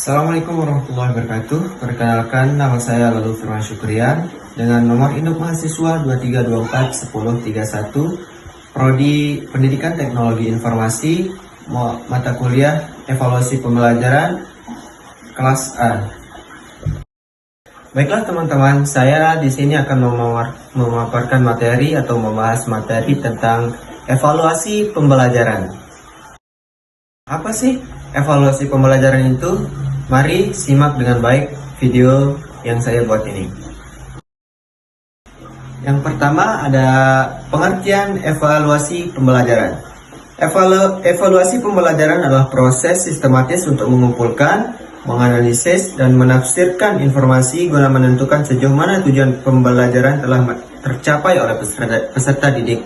Assalamualaikum warahmatullahi wabarakatuh. Perkenalkan, nama saya Lalu Firman Syukrian dengan nomor induk mahasiswa 23241031, Prodi Pendidikan Teknologi Informasi, mata kuliah Evaluasi Pembelajaran kelas A. Baiklah teman-teman, saya di sini akan memaparkan materi atau membahas materi tentang evaluasi pembelajaran. Apa sih evaluasi pembelajaran itu? Mari simak dengan baik video yang saya buat ini. Yang pertama ada pengertian evaluasi pembelajaran. Evaluasi pembelajaran adalah proses sistematis untuk mengumpulkan, menganalisis, dan menafsirkan informasi guna menentukan sejauh mana tujuan pembelajaran telah tercapai oleh peserta didik.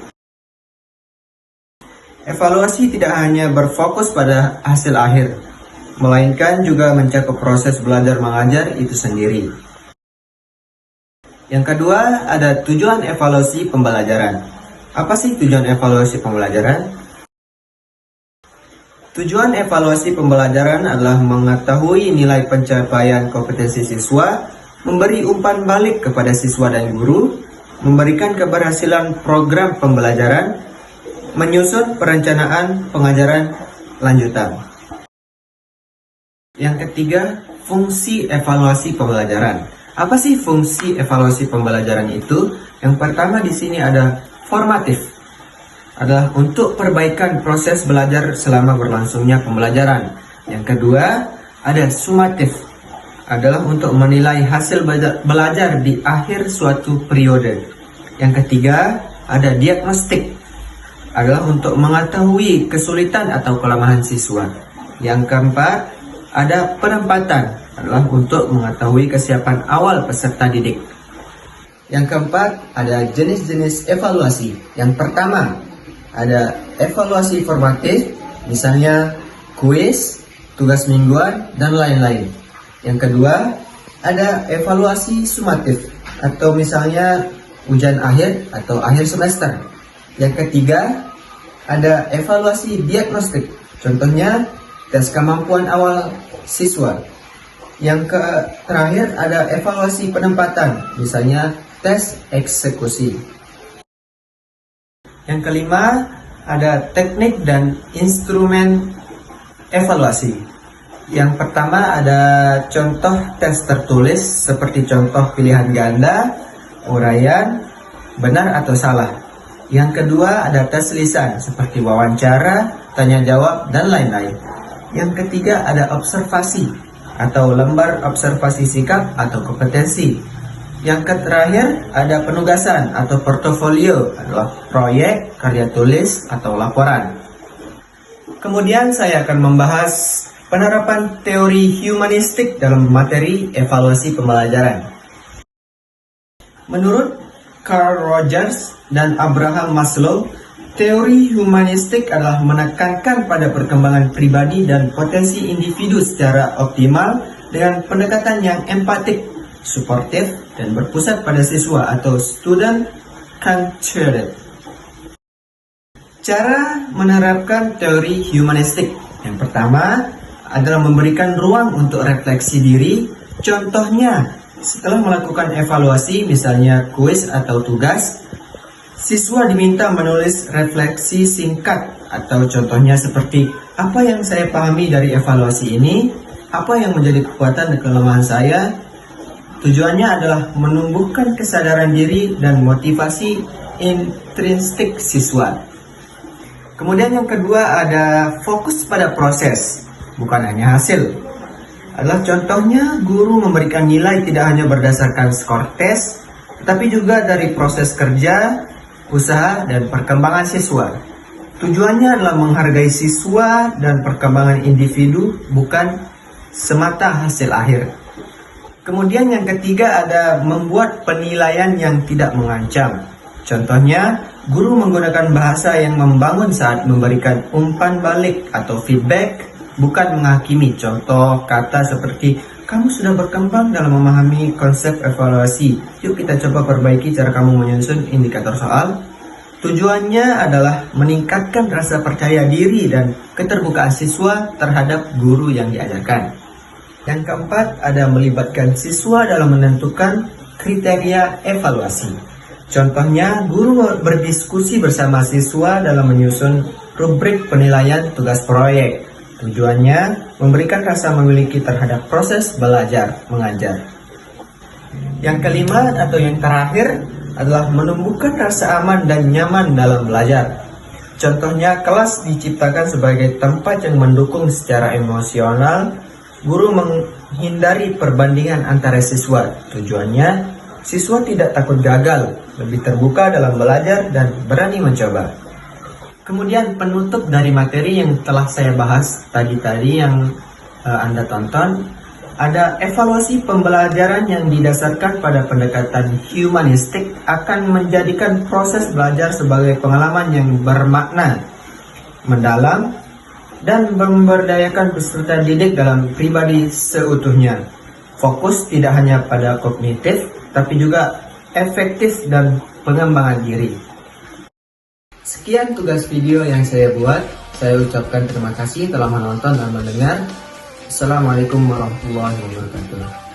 Evaluasi tidak hanya berfokus pada hasil akhir, melainkan juga mencakup proses belajar mengajar itu sendiri. Yang kedua, ada tujuan evaluasi pembelajaran. Apa sih tujuan evaluasi pembelajaran? Tujuan evaluasi pembelajaran adalah mengetahui nilai pencapaian kompetensi siswa, memberi umpan balik kepada siswa dan guru, memberikan keberhasilan program pembelajaran, menyusun perencanaan pengajaran lanjutan. Yang ketiga, fungsi evaluasi pembelajaran. Apa sih fungsi evaluasi pembelajaran itu? Yang pertama di sini ada formatif, adalah untuk perbaikan proses belajar selama berlangsungnya pembelajaran. Yang kedua, ada sumatif, adalah untuk menilai hasil belajar di akhir suatu periode. Yang ketiga, ada diagnostik, adalah untuk mengetahui kesulitan atau kelemahan siswa. Yang keempat, ada penempatan, adalah untuk mengetahui kesiapan awal peserta didik. Yang keempat, ada jenis-jenis evaluasi. Yang pertama, ada evaluasi formatif, misalnya kuis, tugas mingguan, dan lain-lain. Yang kedua, ada evaluasi sumatif, atau misalnya ujian akhir atau akhir semester. Yang ketiga, ada evaluasi diagnostik, contohnya tes kemampuan awal siswa. Yang terakhir ada evaluasi penempatan, misalnya tes eksekusi. Yang kelima ada teknik dan instrumen evaluasi. Yang pertama ada contoh tes tertulis seperti contoh pilihan ganda, uraian, benar atau salah. Yang kedua ada tes lisan seperti wawancara, tanya jawab, dan lain-lain. Yang ketiga ada observasi atau lembar observasi sikap atau kompetensi. Yang terakhir ada penugasan atau portofolio, adalah proyek, karya tulis, atau laporan. Kemudian saya akan membahas penerapan teori humanistik dalam materi evaluasi pembelajaran. Menurut Carl Rogers dan Abraham Maslow, teori humanistik adalah menekankan pada perkembangan pribadi dan potensi individu secara optimal dengan pendekatan yang empatik, suportif, dan berpusat pada siswa atau student-centered. Cara menerapkan teori humanistik. Yang pertama adalah memberikan ruang untuk refleksi diri. Contohnya, setelah melakukan evaluasi, misalnya kuis atau tugas, siswa diminta menulis refleksi singkat atau contohnya seperti apa yang saya pahami dari evaluasi ini, apa yang menjadi kekuatan dan kelemahan saya. Tujuannya adalah menumbuhkan kesadaran diri dan motivasi intrinsik siswa. Kemudian yang kedua ada fokus pada proses, bukan hanya hasil. Adalah contohnya guru memberikan nilai tidak hanya berdasarkan skor tes, tetapi juga dari proses kerja, usaha, dan perkembangan siswa. Tujuannya adalah menghargai siswa dan perkembangan individu, bukan semata hasil akhir. Kemudian yang ketiga ada membuat penilaian yang tidak mengancam. Contohnya, guru menggunakan bahasa yang membangun saat memberikan umpan balik atau feedback, bukan menghakimi. Contoh kata seperti, kamu sudah berkembang dalam memahami konsep evaluasi. Yuk kita coba perbaiki cara kamu menyusun indikator soal. Tujuannya adalah meningkatkan rasa percaya diri dan keterbukaan siswa terhadap guru yang diajarkan. Yang keempat, ada melibatkan siswa dalam menentukan kriteria evaluasi. Contohnya, guru berdiskusi bersama siswa dalam menyusun rubrik penilaian tugas proyek. Tujuannya, memberikan rasa memiliki terhadap proses belajar mengajar. Yang kelima atau yang terakhir adalah menumbuhkan rasa aman dan nyaman dalam belajar. Contohnya, kelas diciptakan sebagai tempat yang mendukung secara emosional. Guru menghindari perbandingan antara siswa. Tujuannya, siswa tidak takut gagal, lebih terbuka dalam belajar dan berani mencoba. Kemudian penutup dari materi yang telah saya bahas tadi yang Anda tonton, ada evaluasi pembelajaran yang didasarkan pada pendekatan humanistik akan menjadikan proses belajar sebagai pengalaman yang bermakna, mendalam, dan memberdayakan peserta didik dalam pribadi seutuhnya. Fokus tidak hanya pada kognitif, tapi juga efektif dan pengembangan diri. Sekian tugas video yang saya buat. Saya ucapkan terima kasih telah menonton dan mendengar. Assalamualaikum warahmatullahi wabarakatuh.